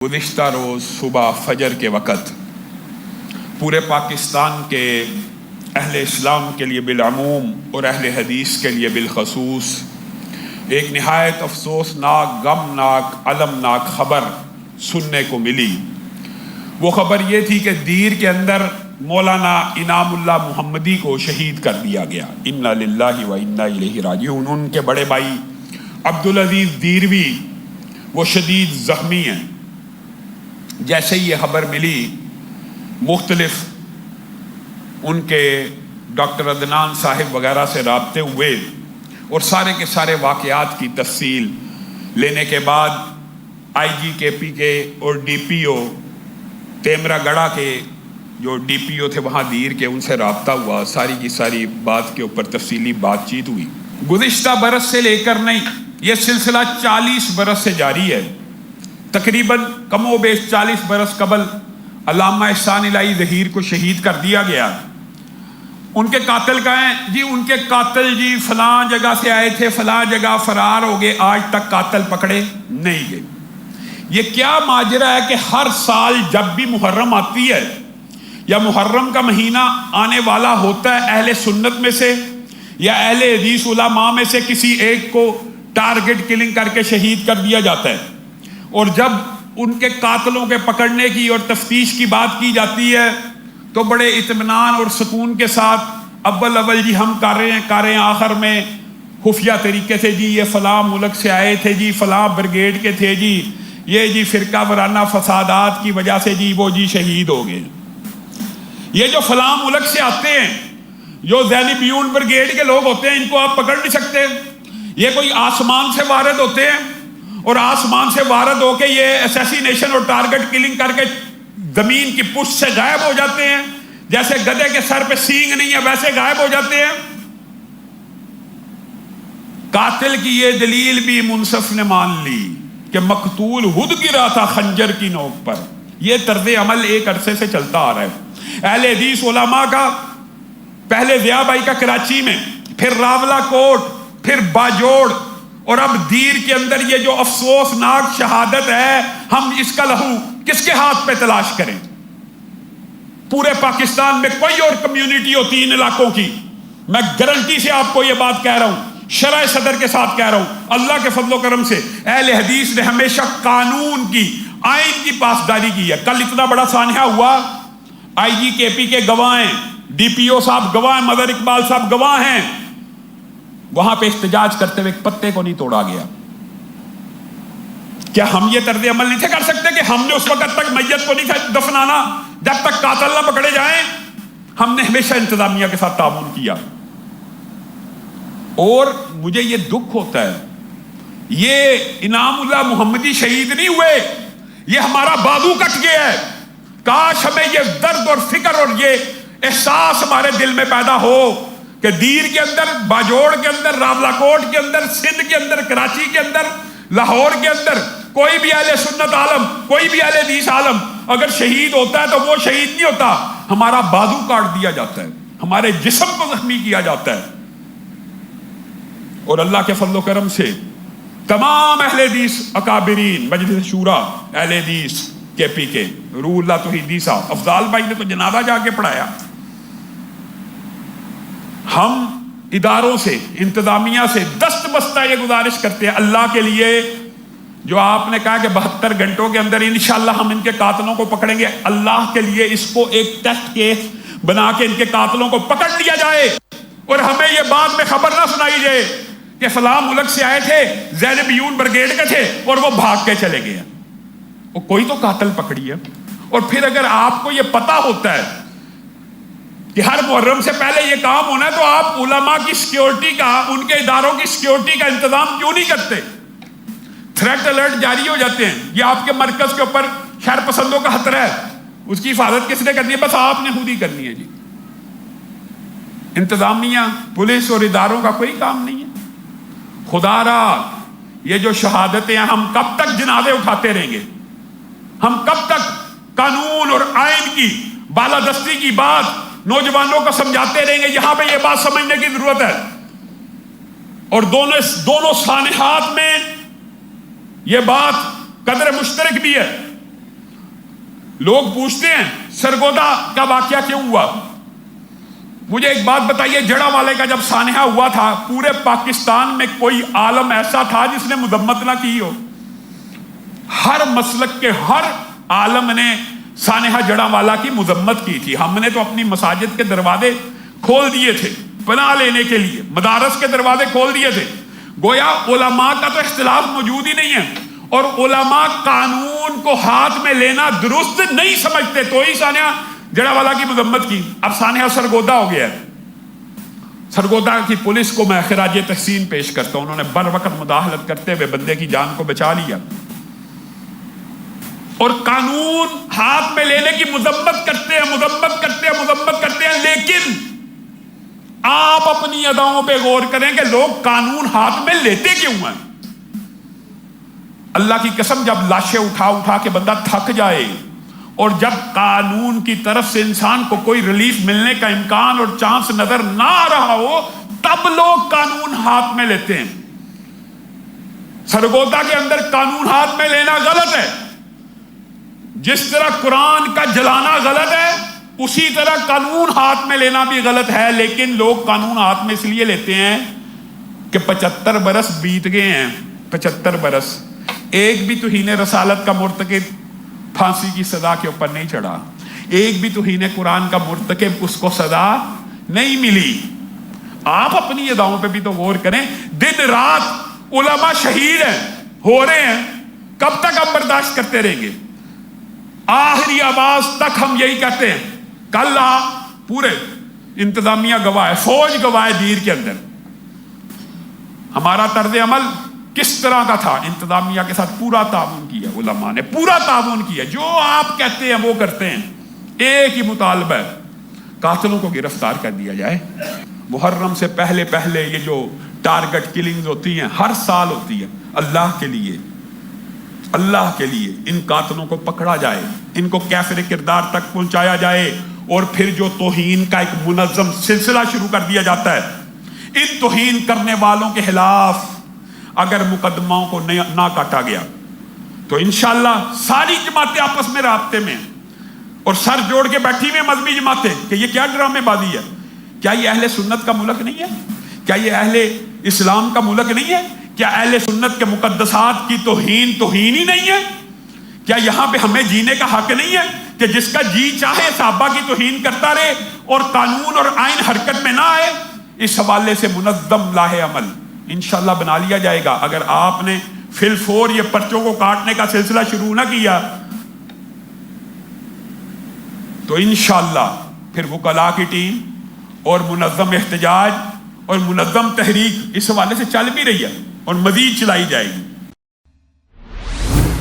گزشتہ روز صبح فجر کے وقت پورے پاکستان کے اہل اسلام کے لیے بالعموم اور اہل حدیث کے لیے بالخصوص ایک نہایت افسوسناک، غمناک، المناک خبر سننے کو ملی۔ وہ خبر یہ تھی کہ دیر کے اندر مولانا انعام اللہ محمدی کو شہید کر دیا گیا۔ انا للہ و انا الیہ راجعون۔ ان کے بڑے بھائی عبدالعزیز دیروی وہ شدید زخمی ہیں۔ جیسے ہی یہ خبر ملی، مختلف ان کے ڈاکٹر عدنان صاحب وغیرہ سے رابطے ہوئے اور سارے کے سارے واقعات کی تفصیل لینے کے بعد آئی جی کے پی کے اور ڈی پی او تیمرا گڑھا کے جو ڈی پی او تھے وہاں دیر کے، ان سے رابطہ ہوا، ساری کی ساری بات کے اوپر تفصیلی بات چیت ہوئی۔ گزشتہ برس سے لے کر نہیں، یہ سلسلہ 40 برس سے جاری ہے۔ تقریباً کم و بیش 40 برس قبل علامہ احسان الہی ظہیر کو شہید کر دیا گیا۔ ان کے قاتل کہاں ہیں؟ جی ان کے قاتل جی فلاں جگہ سے آئے تھے، فلاں جگہ فرار ہو گئے، آج تک قاتل پکڑے نہیں گئے۔ یہ کیا ماجرا ہے کہ ہر سال جب بھی محرم آتی ہے یا محرم کا مہینہ آنے والا ہوتا ہے، اہل سنت میں سے یا اہل حدیث علماء میں سے کسی ایک کو ٹارگٹ کلنگ کر کے شہید کر دیا جاتا ہے، اور جب ان کے قاتلوں کے پکڑنے کی اور تفتیش کی بات کی جاتی ہے تو بڑے اطمینان اور سکون کے ساتھ اول جی ہم کر رہے ہیں، آخر میں خفیہ طریقے سے جی یہ فلاں ملک سے آئے تھے، جی فلاں بریگیڈ کے تھے، جی یہ جی فرقہ وارانہ فسادات کی وجہ سے جی وہ جی شہید ہو گئے۔ یہ جو فلاں ملک سے آتے ہیں، جو زینبیون بریگیڈ کے لوگ ہوتے ہیں، ان کو آپ پکڑ نہیں سکتے۔ یہ کوئی آسمان سے وارد ہوتے ہیں اور آسمان سے وارد ہو کے یہ اسیسینیشن اور ٹارگٹ کلنگ کر کے زمین کی پشت سے غائب ہو جاتے ہیں، جیسے گدھے کے سر پہ سینگ نہیں ہے ویسے غائب ہو جاتے ہیں۔ قاتل کی یہ دلیل بھی منصف نے مان لی کہ مقتول خود گرا تھا خنجر کی نوک پر۔ یہ طرز عمل ایک عرصے سے چلتا آ رہا ہے۔ اہل حدیث علماء کا پہلے ضیاء بھائی کا کراچی میں، پھر راولہ کوٹ، پھر باجوڑ، اور اب دیر کے اندر یہ جو افسوسناک شہادت ہے، ہم اس کا لہو کس کے ہاتھ پہ تلاش کریں؟ پورے پاکستان میں کوئی اور کمیونٹی ہوتی ان علاقوں کی، میں گارنٹی سے آپ کو یہ بات کہہ رہا ہوں، شرع صدر کے ساتھ کہہ رہا ہوں، اللہ کے فضل و کرم سے اہل حدیث نے ہمیشہ قانون کی، آئین کی پاسداری کی ہے۔ کل اتنا بڑا سانحہ ہوا، آئی جی کے پی کے گواہ ہیں، ڈی پی او صاحب گواہ ہیں، مظہر اقبال صاحب گواہ ہیں، وہاں پہ احتجاج کرتے ہوئے ایک پتے کو نہیں توڑا گیا۔ کیا ہم یہ طرز عمل نہیں تھے کر سکتے کہ ہم نے اس وقت تک میت کو نہیں تھا دفنانا جب تک قاتل نہ پکڑے جائیں؟ ہم نے ہمیشہ انتظامیہ کے ساتھ تعاون کیا، اور مجھے یہ دکھ ہوتا ہے، یہ انعام اللہ محمدی شہید نہیں ہوئے، یہ ہمارا بازو کٹ گیا ہے۔ کاش ہمیں یہ درد اور فکر اور یہ احساس ہمارے دل میں پیدا ہو کہ دیر کے اندر، باجوڑ کے اندر، راولہ کوٹ کے اندر، سندھ کے اندر، کراچی کے اندر، لاہور کے اندر کوئی بھی اہل سنت عالم، کوئی بھی اہل حدیث عالم اگر شہید ہوتا ہے تو وہ شہید نہیں ہوتا، ہمارا بازو کاٹ دیا جاتا ہے، ہمارے جسم کو زخمی کیا جاتا ہے۔ اور اللہ کے فضل و کرم سے تمام اہل حدیث اکابرین، مجلس شورا اہل حدیث کے پی کے، روح اللہ توحیدی صاحب، افضال بھائی نے تو جنازہ جا کے پڑھایا، ہم اداروں سے، انتظامیہ سے دست بستہ یہ گزارش کرتے ہیں، اللہ کے لیے جو آپ نے کہا کہ 72 گھنٹوں کے اندر انشاءاللہ ہم ان کے قاتلوں کو پکڑیں گے، اللہ کے لیے اس کو ایک ٹیسٹ کیس بنا کے ان کے قاتلوں کو پکڑ لیا جائے، اور ہمیں یہ بعد میں خبر نہ سنائی جائے کہ فلاں ملک سے آئے تھے، زینبیون بریگیڈ کے تھے اور وہ بھاگ کے چلے گئے۔ وہ کوئی تو قاتل پکڑی ہے۔ اور پھر اگر آپ کو یہ پتا ہوتا ہے کہ ہر محرم سے پہلے یہ کام ہونا ہے تو آپ علماء کی سیکیورٹی کا، ان کے اداروں کی سیکیورٹی کا انتظام کیوں نہیں کرتے؟ تھریٹ الرٹ جاری ہو جاتے ہیں، یہ آپ کے مرکز کے اوپر شر پسندوں کا خطرہ ہے، اس کی حفاظت کس نے کرنی ہے؟ بس آپ نے خود ہی کرنی ہے۔ جی انتظامیہ، پولیس اور اداروں کا کوئی کام نہیں ہے۔ خدا را یہ جو شہادتیں ہیں، ہم کب تک جنازے اٹھاتے رہیں گے؟ ہم کب تک قانون اور آئین کی بالادستی کی بات نوجوانوں کو سمجھاتے رہیں گے؟ یہاں پہ یہ بات سمجھنے کی ضرورت ہے، اور دونوں سانحات میں یہ بات قدر مشترک بھی ہے۔ لوگ پوچھتے ہیں سرگودا کا واقعہ کیوں ہوا؟ مجھے ایک بات بتائیے، جڑا والے کا جب سانحہ ہوا تھا پورے پاکستان میں کوئی عالم ایسا تھا جس نے مذمت نہ کی ہو؟ ہر مسلک کے ہر عالم نے سانحہ جڑا والا کی مذمت کی تھی. ہم نے تو اپنی مساجد کے دروازے کھول دیے تھے پناہ لینے کے لیے، مدارس کے دروازے کھول دیے تھے. گویا علماء کا تو اختلاف موجود ہی نہیں ہے، اور علماء قانون کو ہاتھ میں لینا درست نہیں سمجھتے، تو ہی سانحہ جڑا والا کی مذمت کی. اب سانحہ سرگودا ہو گیا ہے. سرگودا کی پولیس کو میں خراج تحسین پیش کرتا ہوں، انہوں نے بر وقت مداخلت کرتے ہوئے بندے کی جان کو بچا لیا. اور قانون ہاتھ میں لینے کی مذمت کرتے ہیں، لیکن آپ اپنی اداؤں پہ غور کریں کہ لوگ قانون ہاتھ میں لیتے کیوں ہیں. اللہ کی قسم، جب لاشیں اٹھا کے بندہ تھک جائے اور جب قانون کی طرف سے انسان کو کوئی ریلیف ملنے کا امکان اور چانس نظر نہ آ رہا ہو، تب لوگ قانون ہاتھ میں لیتے ہیں. سرگودا کے اندر قانون ہاتھ میں لینا غلط ہے. جس طرح قرآن کا جلانا غلط ہے، اسی طرح قانون ہاتھ میں لینا بھی غلط ہے. لیکن لوگ قانون ہاتھ میں اس لیے لیتے ہیں کہ 75 برس بیت گئے ہیں. 75 برس ایک بھی توہین رسالت کا مرتکب پھانسی کی سزا کے اوپر نہیں چڑھا، ایک بھی توہین قرآن کا مرتکب اس کو سزا نہیں ملی. آپ اپنی اداؤں پہ بھی تو غور کریں. دن رات علماء شہید ہیں، ہو رہے ہیں، کب تک ہم برداشت کرتے رہیں گے؟ آخری آواز تک ہم یہی کہتے ہیں. کل پورے انتظامیہ گواہ ہے، فوج گواہ ہے، دیر کے اندر ہمارا طرز عمل کس طرح کا تھا. انتظامیہ کے ساتھ پورا تعاون کیا، علماء نے پورا تعاون کیا. جو آپ کہتے ہیں وہ کرتے ہیں. ایک ہی مطالبہ ہے، قاتلوں کو گرفتار کر دیا جائے. محرم سے پہلے یہ جو ٹارگٹ کلنگز ہوتی ہیں ہر سال ہوتی ہے، اللہ کے لیے ان قاتلوں کو پکڑا جائے، ان کو کافر کردار تک پہنچایا جائے. اور پھر جو توہین کا ایک منظم سلسلہ شروع کر دیا جاتا ہے، ان توہین کرنے والوں کے خلاف اگر مقدموں کو نہ کاٹا گیا تو انشاءاللہ ساری جماعتیں آپس میں رابطے میں اور سر جوڑ کے بیٹھی ہوئی مذہبی جماعتیں کہ یہ کیا ڈرامے بازی ہے. کیا یہ اہل سنت کا ملک نہیں ہے؟ کیا یہ اہل اسلام کا ملک نہیں ہے؟ کیا اہل سنت کے مقدسات کی توہین ہی نہیں ہے؟ کیا یہاں پہ ہمیں جینے کا حق نہیں ہے کہ جس کا جی چاہے صحابہ کی توہین کرتا رہے اور قانون اور آئین حرکت میں نہ آئے؟ اس حوالے سے منظم لاہ عمل انشاءاللہ بنا لیا جائے گا. اگر آپ نے فی الفور یہ پرچوں کو کاٹنے کا سلسلہ شروع نہ کیا تو انشاءاللہ پھر وکلاء کی ٹیم اور منظم احتجاج اور منظم تحریک اس حوالے سے چل بھی رہی ہے اور مزید چلائی جائے گی.